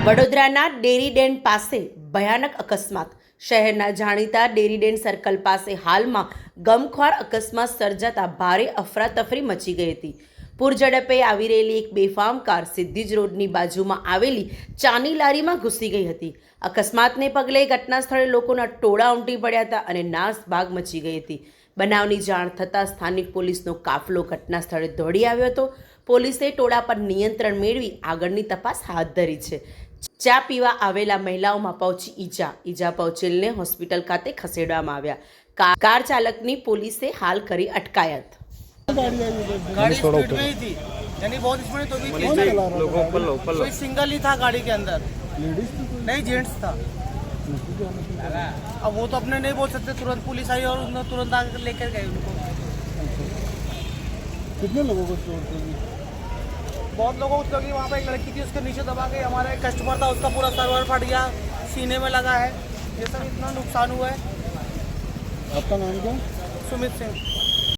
વડોદરાના ડેરીડેન પાસે ભયાનક અકસ્માત। શહેરના જાણીતા ડેરીડેન સર્કલ પાસે હાલમાં ગમખ્વાર અકસ્માત સર્જાતા ભારે અફરાતફરી મચી ગઈ હતી। પૂરઝડપે આવી રહેલી એક બેફામ કાર સીધી જ રોડની બાજુમાં આવેલી ચાની લારીમાં ઘૂસી ગઈ હતી। અકસ્માતને પગલે ઘટના સ્થળે લોકોના ટોળા ઉમટી પડ્યા હતા અને નાસભાગ મચી ગઈ હતી। બનાવની જાણ થતાં સ્થાનિક પોલીસનો કાફલો ઘટના સ્થળે દોડી આવ્યો હતો। પોલીસે ટોળા પર નિયંત્રણ મેળવી આગળની તપાસ હાથ ધરી છે। ચા પીવા આવેલા મહિલાઓમાં પહોંચી ઈજા પહોંચેલને હોસ્પિટલ ખાતે ખસેડવામાં આવ્યા। કાર ચાલકની પોલીસે હાલ કરી અટકાયત। गाड़ी स्पीड में ही थी, यानी बहुत स्पीड तो भी थी। कोई सिंगल ही था गाड़ी के अंदर, नहीं जेंट्स था। अब वो तो अपने नहीं बोल सकते, तुरंत पुलिस आई और उन्होंने तुरंत आकर लेकर गए उनको। कितने लोगों को चोट लगी? बहुत लोगों को लगी। वहाँ पे एक लड़की थी, उसके नीचे दबा के हमारा एक कस्टमर था, उसका पूरा सर्वर फट गया, सीने में लगा है। ये सब इतना नुकसान हुआ है। आपका नाम क्या? सुमित सिंह।